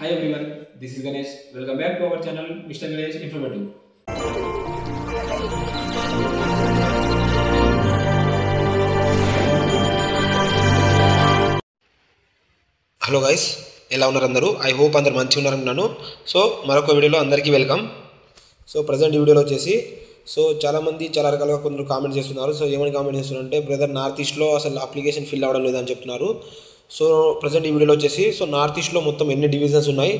Hi everyone, this is Ganesh. Welcome back to our channel, Mr. Ganesh Informative. Hello guys, ఎలా ఉన్నారు అందరూ? I hope అందరు మంచిగా ఉన్నారనుకున్నాను. So మరొక వీడియోలో అందరికీ వెల్కమ్. సో ప్రజెంట్ ఈ వీడియోలో వచ్చేసి చాలామంది చాలా రకాలుగా కొందరు కామెంట్ చేస్తున్నారు. సో ఏమని కామెంట్ చేస్తున్నారంటే, బ్రదర్ నార్త్ ఈస్ట్లో అసలు అప్లికేషన్ ఫిల్ అవ్వడం లేదని చెప్తున్నారు. సో ప్రజెంట్ ఈ వీడియోలో వచ్చేసి నార్త్ ఈస్ట్లో మొత్తం ఎన్ని డివిజన్స్ ఉన్నాయి,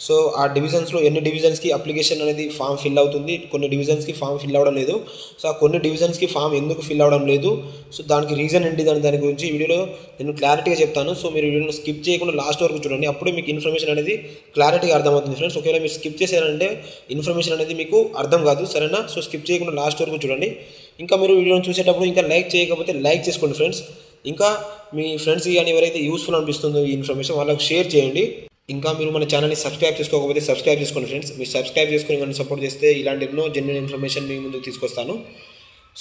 సో ఆ డివిజన్స్లో ఎన్ని డివిజన్స్కి అప్లికేషన్ అనేది ఫామ్ ఫిల్ అవుతుంది, కొన్ని డివిజన్స్కి ఫామ్ ఫిల్ అవ్వడం లేదు. సో ఆ కొన్ని డివిజన్స్కి ఫామ్ ఎందుకు ఫిల్ అవ్వడం లేదు, సో దానికి రీజన్ ఏంటి దాని గురించి ఈ వీడియోలో నేను క్లారిటీగా చెప్తాను. సో మీరు వీడియోని స్కిప్ చేయకుండా లాస్ట్ వరకు చూడండి, అప్పుడే మీకు ఇన్ఫర్మేషన్ అనేది క్లారిటీగా అర్థమవుతుంది ఫ్రెండ్స్. ఒకవేళ మీరు స్కిప్ చేశారంటే ఇన్ఫర్మేషన్ అనేది మీకు అర్థం కాదు, సరేనా? సో స్కిప్ చేయకుండా లాస్ట్ వరకు చూడండి. ఇంకా మీరు వీడియోని చూసేటప్పుడు ఇంకా లైక్ చేయకపోతే లైక్ చేసుకోండి ఫ్రెండ్స్. ఇంకా మీ ఫ్రెండ్స్ కానీ ఎవరైతే యూస్ఫుల్ అనిపిస్తుందో ఈ ఇన్ఫర్మేషన్ వాళ్ళకి షేర్ చేయండి. ఇంకా మీరు మన ఛానల్ని సబ్స్క్రైబ్ చేసుకోకపోతే సబ్స్క్రైబ్ చేసుకోండి ఫ్రెండ్స్. మీరు సబ్స్క్రైబ్ చేసుకుని మనం సపోర్ట్ చేస్తే ఇలాంటి ఎన్నో జెన్యూన్ ఇన్ఫర్మేషన్ మీ ముందుకు తీసుకొస్తాను.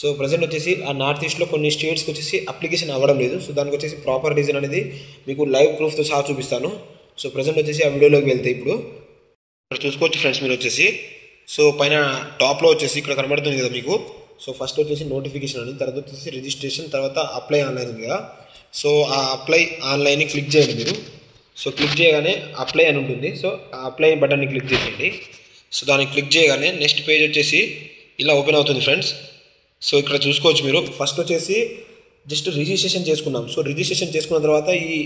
సో ప్రజెంట్ వచ్చేసి ఆ నార్త్ ఈస్ట్లో కొన్ని స్టేట్స్కి వచ్చేసి అప్లికేషన్ అవ్వడం లేదు. సో దానికి వచ్చేసి ప్రాపర్ రీజన్ అనేది మీకు లైవ్ ప్రూఫ్తో సహా చూపిస్తాను. సో ప్రజెంట్ వచ్చేసి ఆ వీడియోలోకి వెళ్తే ఇప్పుడు ఇక్కడ చూసుకోవచ్చు ఫ్రెండ్స్. మీరు వచ్చేసి పైన టాప్లో వచ్చేసి ఇక్కడ కనబడుతుంది కదా మీకు. సో ఫస్ట్ వచ్చేసి నోటిఫికేషన్ అని, తర్వాత వచ్చేసి రిజిస్ట్రేషన్, తర్వాత అప్లై ఆన్లైన్ కదా. సో ఆ అప్లై ఆన్లైన్ని క్లిక్ చేయండి మీరు. సో క్లిక్ చేయగానే అప్లై అని ఉంటుంది. సో ఆ అప్లై బటన్ని క్లిక్ చేయండి. సో దాన్ని క్లిక్ చేయగానే నెక్స్ట్ పేజ్ వచ్చేసి ఇలా ఓపెన్ అవుతుంది ఫ్రెండ్స్. సో ఇక్కడ చూసుకోవచ్చు మీరు. ఫస్ట్ వచ్చేసి జస్ట్ రిజిస్ట్రేషన్ చేసుకున్నాం. సో రిజిస్ట్రేషన్ చేసుకున్న తర్వాత ఈ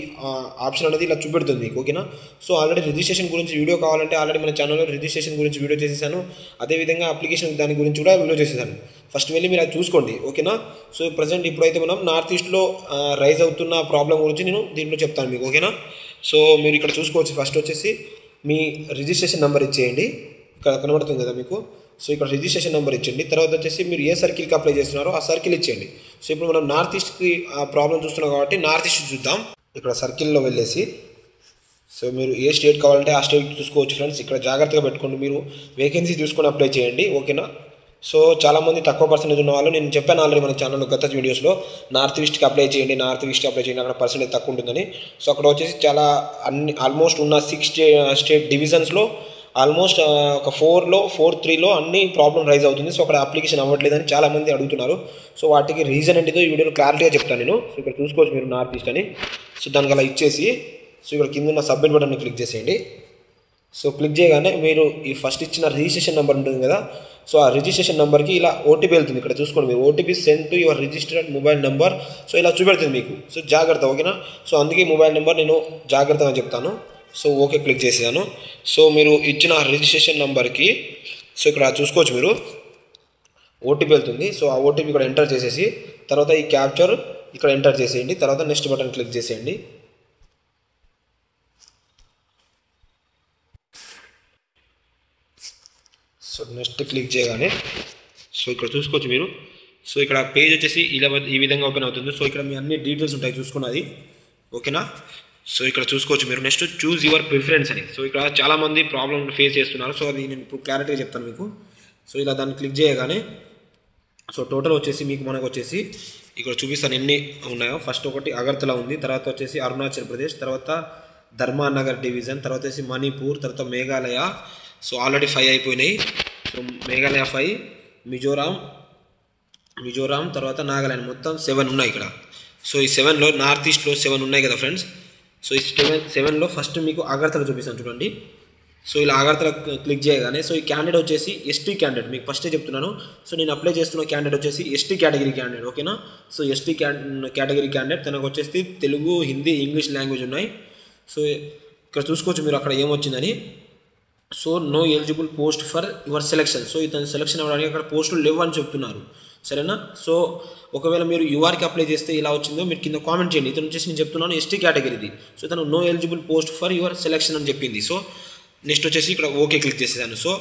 ఆప్షన్ అనేది ఇలా చూపెడుతుంది మీకు, ఓకేనా? సో ఆల్రెడీ రిజిస్ట్రేషన్ గురించి వీడియో కావాలంటే ఆల్రెడీ మన ఛానల్లో రిజిస్ట్రేషన్ గురించి వీడియో చేసేసాను. అదేవిధంగా అప్లికేషన్ దాని గురించి కూడా వీడియో చేసేసాను. ఫస్ట్ వెళ్ళి మీరు అది చూసుకోండి, ఓకేనా? సో ప్రజెంట్ ఇప్పుడైతే మనం నార్త్ ఈస్ట్లో రైజ్ అవుతున్న ప్రాబ్లం గురించి నేను దీంట్లో చెప్తాను మీకు, ఓకేనా? సో మీరు ఇక్కడ చూసుకోవచ్చు. ఫస్ట్ వచ్చేసి మీ రిజిస్ట్రేషన్ నెంబర్ ఇచ్చేయండి. ఇక్కడ కనబడుతుంది కదా మీకు. సో ఇక్కడ రిజిస్ట్రేషన్ నెంబర్ ఇచ్చేయండి. తర్వాత వచ్చేసి మీరు ఏ సర్కిల్కి అప్లై చేస్తున్నారో ఆ సర్కిల్ ఇచ్చేయండి. సో ఇప్పుడు మనం నార్త్ ఈస్ట్కి ఆ ప్రాబ్లం చూస్తున్నాం కాబట్టి నార్త్ ఈస్ట్ చూద్దాం. ఇక్కడ సర్కిల్లో వెళ్ళేసి సో మీరు ఏ స్టేట్ కావాలంటే ఆ స్టేట్ చూసుకోవచ్చు ఫ్రెండ్స్. ఇక్కడ జాగ్రత్తగా పెట్టుకోండి, మీరు వేకెన్సీ చూసుకొని అప్లై చేయండి, ఓకేనా? సో చాలామంది తక్కువ పర్సెంటేజ్ ఉన్న వాళ్ళు, నేను చెప్పాను ఆల్రెడీ మన ఛానల్లో గత వీడియోస్లో, నార్త్ ఈస్ట్కి అప్లై చేయండి, నార్త్ ఈస్ట్కి అప్లై చేయండి, అక్కడ పర్సెంటేజ్ తక్కువ ఉంటుందని. సో అక్కడ వచ్చేసి చాలా ఆల్మోస్ట్ ఉన్న 6 స్టేట్ డివిజన్స్లో ఆల్మోస్ట్ ఒక 4-3లో అన్ని ప్రాబ్లం రైజ్ అవుతుంది. సో అక్కడ అప్లికేషన్ అవ్వట్లేదని చాలామంది అడుగుతున్నారు. సో వాటికి రీజన్ ఏంటిదో ఈ వీడియోలో క్లారిటీగా చెప్తాను నేను. సో ఇక్కడ చూసుకోవచ్చు మీరు నార్త్ ఈస్ట్ అని. సో దానికి అలా ఇచ్చేసి సో ఇక్కడ కింద ఉన్న సబ్మిట్ బటన్ని క్లిక్ చేసేయండి. సో క్లిక్ చేయగానే మీరు ఈ ఫస్ట్ ఇచ్చిన రిజిస్ట్రేషన్ నెంబర్ ఉంటుంది కదా. సో ఆ రిజిస్ట్రేషన్ నెంబర్కి ఇలా ఓటీపీ వెళ్తుంది. ఇక్కడ చూసుకోండి మీరు, OTP send to your registered mobile number. So ఇలా చూపెడుతుంది మీకు. సో జాగ్రత్త, ఓకేనా? సో అందుకే మొబైల్ నెంబర్ నేను జాగ్రత్తగా చెప్తాను. సో ఓకే క్లిక్ చేసేసాను. సో మీరు ఇచ్చిన రిజిస్ట్రేషన్ నెంబర్కి సో ఇక్కడ చూసుకోవచ్చు మీరు ఓటీపీ వెళ్తుంది. సో ఆ ఓటీపీ ఇక్కడ ఎంటర్ చేసేసి తర్వాత ఈ క్యాప్చర్ ఇక్కడ ఎంటర్ చేసేయండి. తర్వాత నెక్స్ట్ బటన్ క్లిక్ చేసేయండి. సో నెక్స్ట్ క్లిక్ చేయగానే సో ఇక్కడ చూసుకోవచ్చు మీరు. సో ఇక్కడ పేజ్ వచ్చేసి ఇలా ఈ విధంగా ఓపెన్ అవుతుంది. సో ఇక్కడ మీ అన్ని డీటెయిల్స్ ఉంటాయి చూసుకున్నది, ఓకేనా? సో ఇక్కడ చూసుకోవచ్చు మీరు. నెక్స్ట్ చూజ్ యువర్ ప్రిఫరెన్స్ అని. సో ఇక్కడ చాలామంది ప్రాబ్లమ్ ఫేస్ చేస్తున్నారు. సో అది నేను ఇప్పుడు క్లారిటీగా చెప్తాను మీకు. సో ఇలా దాన్ని క్లిక్ చేయగానే సో టోటల్ వచ్చేసి మీకు మనకు వచ్చేసి ఇక్కడ చూపిస్తాను ఎన్ని ఉన్నాయో. ఫస్ట్ ఒకటి అగర్తలా ఉంది, తర్వాత వచ్చేసి అరుణాచల్ ప్రదేశ్, తర్వాత ధర్మానగర్ డివిజన్, తర్వాత వచ్చేసి మణిపూర్, తర్వాత మేఘాలయ. సో ఆల్రెడీ 5 అయిపోయినాయి. సో మేఘాలయ 5, మిజోరాం, తర్వాత నాగాలాండ్, మొత్తం 7 ఉన్నాయి ఇక్కడ. సో ఈ 7లో నార్త్ ఈస్ట్లో 7 ఉన్నాయి కదా ఫ్రెండ్స్. సో ఈ 7లో ఫస్ట్ మీకు అగర్తల చూపిస్తాను చూడండి. సో ఇలా అగర్తల క్లిక్ చేయగానే సో ఈ క్యాండిడేట్ వచ్చేసి ఎస్టీ క్యాండిడేట్, మీకు ఫస్టే చెప్తున్నాను. సో నేను అప్లై చేస్తున్న క్యాండిడేట్ వచ్చేసి ఎస్టీ కేటగిరీ క్యాండిడేట్, ఓకేనా? సో ఎస్టీ కేటగిరీ క్యాండిడేట్, తనకు వచ్చేసి తెలుగు, హిందీ, ఇంగ్లీష్ లాంగ్వేజ్ ఉన్నాయి. సో ఇక్కడ చూసుకోవచ్చు మీరు అక్కడ ఏమొచ్చిందని. So no eligible post for your selection. So ఇతను సెలెక్షన్ అవ్వడానికి అక్కడ పోస్టులు లేవు అని చెప్తున్నారు, సరేనా? సో ఒకవేళ మీరు యూఆర్కి అప్లై చేస్తే ఇలా వచ్చిందో మీరు కింద కామెంట్ చేయండి. ఇతను వచ్చేసి నేను చెప్తున్నాను ఎస్టీ కేటగిరీది. సో ఇతను no eligible post for your selection అని చెప్పింది. సో నెక్స్ట్ వచ్చేసి ఇక్కడ ఓకే క్లిక్ చేసేసాను. సో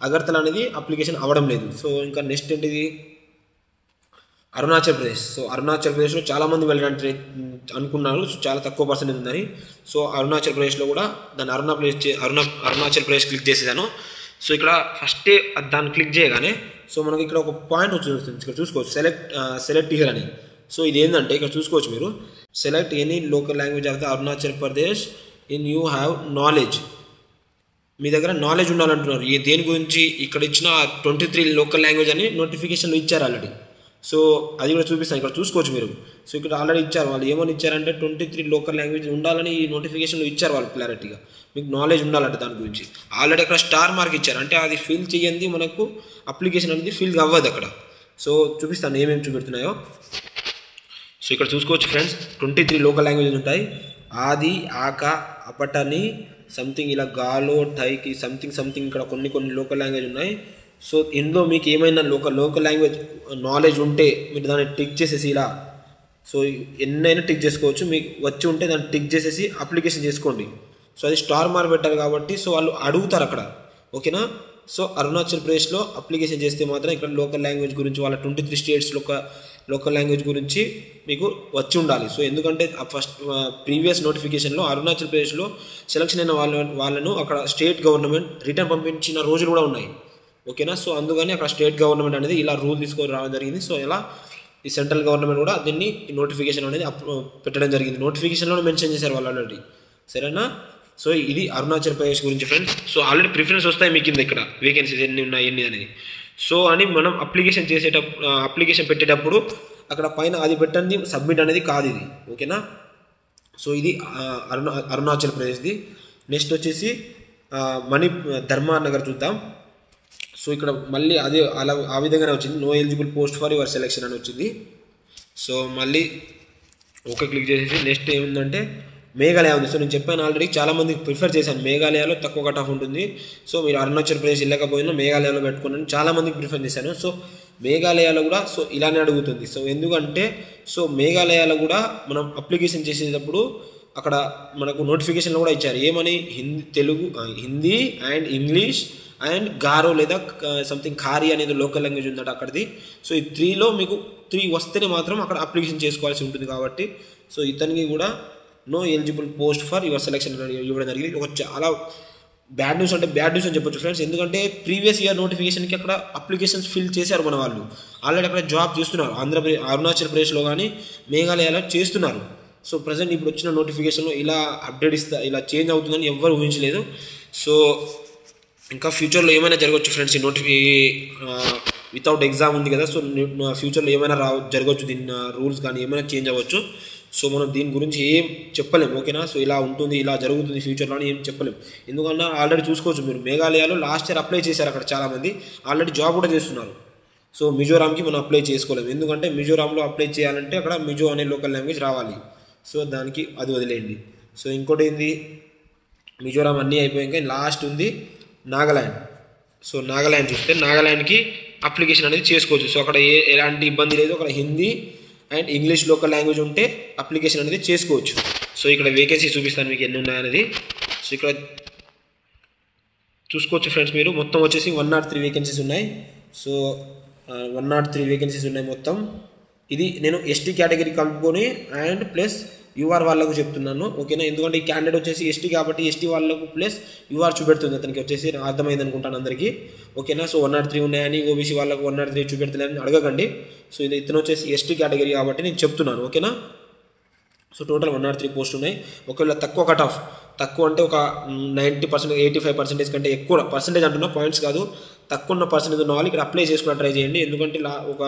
అగర్తల అనేది అప్లికేషన్ అవ్వడం లేదు. సో ఇంకా నెక్స్ట్ ఏంటిది అరుణాచల్ ప్రదేశ్. సో అరుణాచల్ ప్రదేశ్లో చాలామంది వెళ్ళడానికి అనుకున్నారు. సో చాలా తక్కువ పర్సెంటేజ్ ఉందని. సో అరుణాచల్ ప్రదేశ్లో కూడా దాన్ని అరుణాచల్ ప్రదేశ్ క్లిక్ చేసేసాను. సో ఇక్కడ ఫస్టే దాన్ని క్లిక్ చేయగానే సో మనకి ఇక్కడ ఒక పాయింట్ వస్తుంది. ఇక్కడ చూసుకోవచ్చు సెలెక్ట్ హియర్ అని. సో ఇది ఏంటంటే ఇక్కడ చూసుకోవచ్చు మీరు, select any local language of the Arunachal Pradesh in you have knowledge. మీ దగ్గర నాలెడ్జ్ ఉండాలంటున్నారు. దేని గురించి ఇక్కడ ఇచ్చిన 23 లోకల్ లాంగ్వేజ్ అని నోటిఫికేషన్లు ఇచ్చారు ఆల్రెడీ. సో అది కూడా చూపిస్తాను, ఇక్కడ చూసుకోవచ్చు మీరు. సో ఇక్కడ ఆల్రెడీ ఇచ్చారు, వాళ్ళు ఏమని ఇచ్చారంటే 23 లోకల్ లాంగ్వేజ్ ఉండాలని ఈ నోటిఫికేషన్లో ఇచ్చారు వాళ్ళు క్లారిటీగా. మీకు నాలెడ్జ్ ఉండాలంటే దాని గురించి ఆల్రెడీ అక్కడ స్టార్ మార్క్ ఇచ్చారు, అంటే అది ఫిల్ చేయండి మనకు అప్లికేషన్ అనేది ఫిల్ అవ్వదు అక్కడ. సో చూపిస్తాను ఏమేమి చూపెడుతున్నాయో. సో ఇక్కడ చూసుకోవచ్చు ఫ్రెండ్స్, 23 లోకల్ లాంగ్వేజెస్ ఉంటాయి. ఆది, ఆక, అపటని, సంథింగ్ ఇలా గాలో, టైకి, సంథింగ్ ఇక్కడ కొన్ని లోకల్ లాంగ్వేజ్ ఉన్నాయి. సో ఇందులో మీకు ఏమైనా లోకల్ లాంగ్వేజ్ నాలెడ్జ్ ఉంటే మీరు దాన్ని టిక్ చేసేసి ఇలా, సో ఎన్నైనా టిక్ చేసుకోవచ్చు. మీకు వచ్చి ఉంటే దాన్ని టిక్ చేసేసి అప్లికేషన్ చేసుకోండి. సో అది స్టార్ మార్క్ పెట్టారు కాబట్టి సో వాళ్ళు అడుగుతారు అక్కడ, ఓకేనా. సో అరుణాచల్ ప్రదేశ్లో అప్లికేషన్ చేస్తే మాత్రం ఇక్కడ లోకల్ లాంగ్వేజ్ గురించి వాళ్ళ 23 స్టేట్స్ లోకల్ లాంగ్వేజ్ గురించి మీకు వచ్చి ఉండాలి. సో ఎందుకంటే ఫస్ట్ ప్రీవియస్ నోటిఫికేషన్లో అరుణాచల్ ప్రదేశ్లో సెలక్షన్ అయిన వాళ్ళను అక్కడ స్టేట్ గవర్నమెంట్ రిటర్న్ పంపించిన రోజులు కూడా ఉన్నాయి, ఓకేనా. సో అందుకని అక్కడ స్టేట్ గవర్నమెంట్ అనేది ఇలా రూల్ తీసుకొని రావడం జరిగింది. సో ఇలా ఈ సెంట్రల్ గవర్నమెంట్ కూడా దీన్ని నోటిఫికేషన్ అనేది పెట్టడం జరిగింది. నోటిఫికేషన్లో మెన్షన్ చేశారు వాళ్ళు ఆల్రెడీ, సరేనా. సో ఇది అరుణాచల్ ప్రదేశ్ గురించి ఫ్రెండ్స్. సో ఆల్రెడీ ప్రిఫరెన్స్ వస్తాయి మీకు కింద ఇక్కడ వేకెన్సీస్ ఎన్ని ఉన్నాయి ఎన్ని అనేది. సో అని మనం అప్లికేషన్ పెట్టేటప్పుడు అక్కడ పైన అది పెట్టండి, సబ్మిట్ అనేది కాదు ఇది, ఓకేనా. సో ఇది అరుణాచల్ ప్రదేశ్ది. నెక్స్ట్ వచ్చేసి ధర్మార్ నగర్ చూద్దాం. సో ఇక్కడ మళ్ళీ అదే ఆ విధంగానే వచ్చింది, no eligible post for your selection అని వచ్చింది. సో మళ్ళీ ఓకే క్లిక్ చేసేసి నెక్స్ట్ ఏముందంటే మేఘాలయ ఉంది. సో నేను చెప్పాను ఆల్రెడీ, చాలామందికి ప్రిఫర్ చేశాను, మేఘాలయలో తక్కువ కట్ ఆఫ్ ఉంటుంది. సో మీరు అరుణాచల్ ప్రదేశ్ వెళ్ళకపోయినా మేఘాలయలో పెట్టుకున్నాను, చాలామందికి ప్రిఫర్ చేశాను. సో మేఘాలయాలో కూడా సో ఇలానే అడుగుతుంది. సో ఎందుకంటే సో మేఘాలయాలో కూడా మనం అప్లికేషన్ చేసేటప్పుడు అక్కడ మనకు నోటిఫికేషన్లో కూడా ఇచ్చారు ఏమని, హిందీ అండ్ ఇంగ్లీష్ అండ్ గారో లేదా సంథింగ్ ఖారీ అనేది లోకల్ లాంగ్వేజ్ ఉందట అక్కడిది. సో ఈ 3లో మీకు 3 వస్తేనే మాత్రం అక్కడ అప్లికేషన్ చేసుకోవాల్సి ఉంటుంది కాబట్టి సో ఇతనికి కూడా no eligible post for your selection ఇవ్వడం జరిగింది. ఒక చాలా బ్యాడ్ న్యూస్ అని చెప్పొచ్చు ఫ్రెండ్స్. ఎందుకంటే ప్రీవియస్ ఇయర్ నోటిఫికేషన్కి అక్కడ అప్లికేషన్స్ ఫిల్ చేశారు మన వాళ్ళు, ఆల్రెడీ అక్కడ జాబ్ చేస్తున్నారు. అరుణాచల్ ప్రదేశ్లో కానీ మేఘాలయలో చేస్తున్నారు. సో ప్రజెంట్ ఇప్పుడు వచ్చిన నోటిఫికేషన్లో ఇలా అప్డేట్ ఇలా చేంజ్ అవుతుందని ఎవ్వరు ఊహించలేదు. సో ఇంకా ఫ్యూచర్లో ఏమైనా జరగవచ్చు ఫ్రెండ్స్. ఈ వితౌట్ ఎగ్జామ్ ఉంది కదా, సో ఫ్యూచర్లో ఏమైనా జరగవచ్చు, దీని రూల్స్ కానీ ఏమైనా చేంజ్ అవ్వచ్చు. సో మనం దీని గురించి ఏం చెప్పలేము, ఓకేనా. సో ఇలా ఉంటుంది, ఇలా జరుగుతుంది ఫ్యూచర్లో అని ఏం చెప్పలేము. ఎందుకంటే ఆల్రెడీ చూసుకోవచ్చు మీరు, మేఘాలయలో లాస్ట్ ఇయర్ అప్లై చేశారు అక్కడ చాలామంది, ఆల్రెడీ జాబ్ కూడా చేస్తున్నారు. సో మిజోరాంకి మనం అప్లై చేసుకోలేము, ఎందుకంటే మిజోరాంలో అప్లై చేయాలంటే అక్కడ మిజో అనే లోకల్ లాంగ్వేజ్ రావాలి. సో దానికి అది వదిలేయండి. సో ఇంకోటి ఏంది, మిజోరాం అన్నీ అయిపోయాక లాస్ట్ ఉంది నాగాల్యాండ్. సో నాగాల్యాండ్ చూస్తే నాగాల్యాండ్కి అప్లికేషన్ అనేది చేసుకోవచ్చు. సో అక్కడ ఎలాంటి ఇబ్బంది లేదు, అక్కడ Hindi and English local language ఉంటే అప్లికేషన్ అనేది చేసుకోవచ్చు. సో ఇక్కడ వేకెన్సీ చూపిస్తాను మీకు ఎన్ని ఉన్నాయనేది. సో ఇక్కడ చూసుకోవచ్చు ఫ్రెండ్స్ మీరు, మొత్తం వచ్చేసి 103 వేకెన్సీస్ ఉన్నాయి. సో 103 వేకెన్సీస్ ఉన్నాయి మొత్తం. ఇది నేను ఎస్టీ కేటగిరీ కలుపుకొని అండ్ ప్లస్ యూఆర్ వాళ్ళకు చెప్తున్నాను, ఓకేనా. ఎందుకంటే ఈ క్యాండిడేట్ వచ్చేసి ఎస్టీ కాబట్టి ఎస్టీ వాళ్ళకు ప్లస్ యూఆర్ చూపెడుతుంది, అతనికి వచ్చేసి అర్థమైంది అనుకుంటాను అందరికీ, ఓకేనా. సో 103 ఉన్నాయని ఓబీసీ వాళ్ళకు 103 చూపెడతలేని అడగకండి. సో ఇది ఇతను వచ్చేసి ఎస్టీ కేటగిరీ కాబట్టి నేను చెప్తున్నాను, ఓకేనా. సో టోటల్ 103 పోస్ట్ ఉన్నాయి. ఒకవేళ తక్కువ కట్ ఆఫ్, తక్కువ అంటే ఒక 90%, 85% కంటే ఎక్కువ పర్సెంటేజ్ అంటున్నా, పాయింట్స్ కాదు, తక్కువ ఉన్న పర్సెంటేజ్ ఉన్న వాళ్ళు ఇక్కడ అప్లై చేసుకుని ట్రై చేయండి. ఎందుకంటే ఒక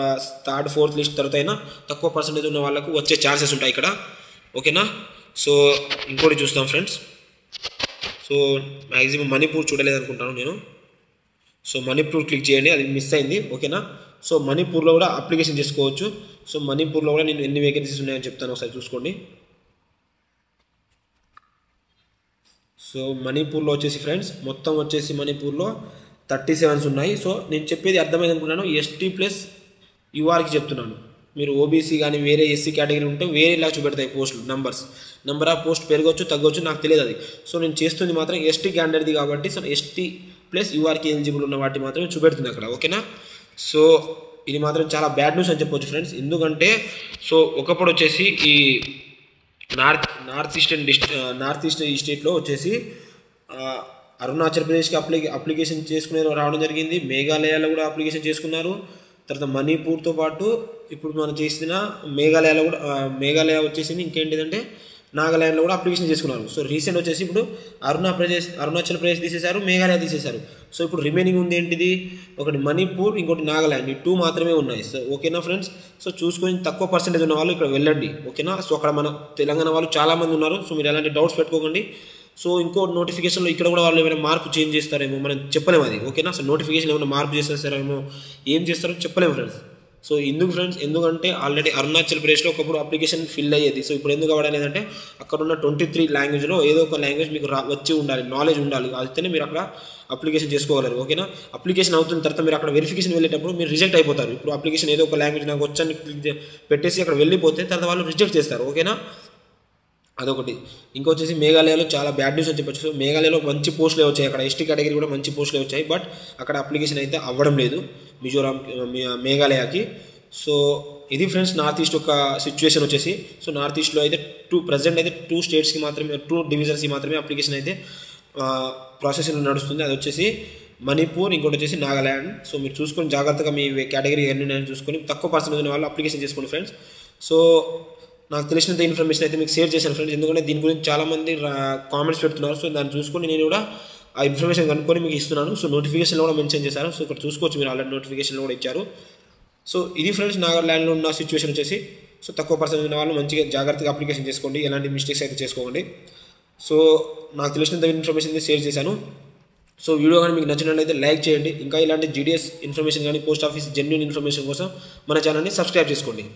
3rd 4th లిస్ట్ తర్వాత అయినా తక్కువ పర్సెంటేజ్ ఉన్న వాళ్ళకు వచ్చే ఛాన్సెస్ ఉంటాయి ఇక్కడ, ఓకేనా. సో ఇంకోటి చూస్తాం ఫ్రెండ్స్. సో మ్యాక్సిమం మణిపూర్ చూడలేదు అనుకుంటాను నేను. సో మణిపూర్ క్లిక్ చేయండి, అది మిస్ అయింది, ఓకేనా. సో మణిపూర్లో కూడా అప్లికేషన్ చేసుకోవచ్చు. సో మణిపూర్లో కూడా నేను ఎన్ని వేకెన్సీస్ ఉన్నాయని చెప్తాను, ఒకసారి చూసుకోండి. సో మణిపూర్లో వచ్చేసి ఫ్రెండ్స్ మొత్తం వచ్చేసి మణిపూర్లో 37 ఉన్నాయి. సో నేను చెప్పేది అర్థమైంది అనుకుంటున్నాను, ఎస్టీ ప్లస్ యూఆర్కి చెప్తున్నాను. మీరు ఓబీసీ కానీ వేరే ఎస్సీ కేటగిరీ ఉంటే వేరేలా చూపెడతాయి పోస్టులు, నెంబర్ ఆఫ్ పోస్ట్ పెరగవచ్చు తగ్గవచ్చు, నాకు తెలియదు అది. సో నేను చేస్తుంది మాత్రం ఎస్టీ క్యాండిడేట్ది కాబట్టి సో ఎస్టీ ప్లస్ యూఆర్కి ఎలిజిబుల్ ఉన్న వాటి మాత్రమే చూపెడుతుంది అక్కడ, ఓకేనా. సో ఇది మాత్రం చాలా బ్యాడ్ న్యూస్ అని చెప్పొచ్చు ఫ్రెండ్స్. ఎందుకంటే సో ఒకప్పుడు వచ్చేసి ఈ నార్త్ ఈస్ట్ ఈ స్టేట్లో వచ్చేసి అరుణాచల్ ప్రదేశ్కి అప్లికేషన్ చేసుకునే రావడం జరిగింది, మేఘాలయాలో కూడా అప్లికేషన్ చేసుకున్నారు, తర్వాత మణిపూర్తో పాటు ఇప్పుడు మనం చేసిన మేఘాలయ వచ్చేసింది. ఇంకేంటిదంటే నాగాల్యాండ్లో కూడా అప్లికేషన్ చేసుకున్నారు. సో రీసెంట్ వచ్చేసి ఇప్పుడు అరుణాచల్ ప్రదేశ్ తీసేశారు, మేఘాలయ తీసేశారు. సో ఇప్పుడు రిమైనింగ్ ఉంది ఏంటిది, ఒకటి మణిపూర్, ఇంకోటి నాగాల్యాండ్, ఈ 2 మాత్రమే ఉన్నాయి. సో ఓకేనా ఫ్రెండ్స్. సో చూసుకొని తక్కువ పర్సెంటేజ్ ఉన్న వాళ్ళు ఇక్కడ వెళ్ళండి, ఓకేనా. సో అక్కడ మన తెలంగాణ వాళ్ళు చాలామంది ఉన్నారు. సో మీరు ఎలాంటి డౌట్స్ పెట్టుకోకండి. సో ఇంకో నోటిఫికేషన్లో ఇక్కడ కూడా వాళ్ళు ఏమైనా మార్పు చేంజ్ చేస్తారేమో మనం చెప్పలేము అది, ఓకేనా. సో నోటిఫికేషన్ ఏమైనా మార్పు చేసేస్తారేమో, ఏం చేస్తారో చెప్పలేము ఫ్రెండ్స్. సో ఎందుకు ఫ్రెండ్స్, ఎందుకంటే ఆల్రెడీ అరుణాచల్ ప్రదేశ్లో ఒకప్పుడు అప్లికేషన్ ఫిల్ అయ్యేది. సో ఇప్పుడు ఎందుకు అవ్వడం లేదంటే అక్కడ ఉన్న 23 లాంగ్వేజ్లో ఏదో ఒక లాంగ్వేజ్ మీకు వచ్చి ఉండాలి, నాలెడ్జ్ ఉండాలి, అయితేనే మీరు అక్కడ అప్లికేషన్ చేసుకోగలరు, ఓకేనా. అప్లికేషన్ అవుతున్న తర్వాత మీరు అక్కడ వెరిఫికేషన్ వెళ్ళేటప్పుడు మీరు రిజెక్ట్ అయిపోతారు. ఇప్పుడు అప్లికేషన్ ఏదో ఒక లాంగ్వేజ్ నాకు వచ్చని పెట్టేసి అక్కడ వెళ్ళిపోతే తర్వాత వాళ్ళు రిజెక్ట్ చేస్తారు, ఓకేనా. అదొకటి. ఇంకొచ్చేసి మేఘాలయలో చాలా బ్యాడ్ న్యూస్ అని చెప్పొచ్చు. సో మేఘాలయలో మంచి పోస్టులే వచ్చాయి, అక్కడ ఎస్టీ కేటగిరీ కూడా మంచి పోస్టులే వచ్చాయి, బట్ అక్కడ అప్లికేషన్ అయితే అవ్వడం లేదు మిజోరాం మేఘాలయకి. సో ఇది ఫ్రెండ్స్ నార్త్ ఈస్ట్ ఒక సిచ్యువేషన్ వచ్చేసి. సో నార్త్ ఈస్ట్లో అయితే ప్రజెంట్ అయితే 2 స్టేట్స్కి మాత్రమే, 2 డివిజన్స్కి మాత్రమే అప్లికేషన్ అయితే ప్రాసెస్ నడుస్తుంది. అది వచ్చేసి మణిపూర్, ఇంకోటి వచ్చేసి నాగాల్యాండ్. సో మీరు చూసుకొని జాగ్రత్తగా మీ కేటగిరీ ఎన్ని ఉన్నాయని చూసుకొని తక్కువ పర్సెంటేజ్ ఉన్న వాళ్ళు అప్లికేషన్ చేసుకోండి ఫ్రెండ్స్. సో నాకు తెలిసినంత ఇన్ఫర్మేషన్ అయితే మీకు షేర్ చేశాను ఫ్రెండ్స్, ఎందుకంటే దీని గురించి చాలామంది కామెంట్స్ పెడుతున్నారు. సో దాన్ని చూసుకొని నేను కూడా ఆ ఇన్ఫర్మేషన్ కనుక్కొని మీకు ఇస్తున్నాను. సో నోటిఫికేషన్లో కూడా మెన్షన్ చేశారు. సో ఇక్కడ చూసుకోవచ్చు, మీరు ఆల్రెడీ నోటిఫికేషన్లో కూడా ఇచ్చారు. సో ఇది ఫ్రెండ్స్ నాగాల్యాండ్లో ఉన్న సిచ్యువేషన్ వచ్చేసి. సో తక్కువ పర్సెంట్ ఉన్న వాళ్ళు మంచిగా జాగ్రత్తగా అప్లికేషన్ చేసుకోండి, ఎలాంటి మిస్టేక్స్ అయితే చేసుకోండి. సో నాకు తెలిసినంత ఇన్ఫర్మేషన్ అయితే షేర్ చేశాను. సో వీడియో కానీ మీకు నచ్చినట్లయితే లైక్ చేయండి. ఇంకా ఇలాంటి జీడిఎస్ ఇన్ఫర్మేషన్ కానీ పోస్ట్ ఆఫీస్ జెన్యూన్ ఇన్ఫర్మేషన్ కోసం మన ఛానల్ని సబ్స్క్రైబ్ చేసుకోండి.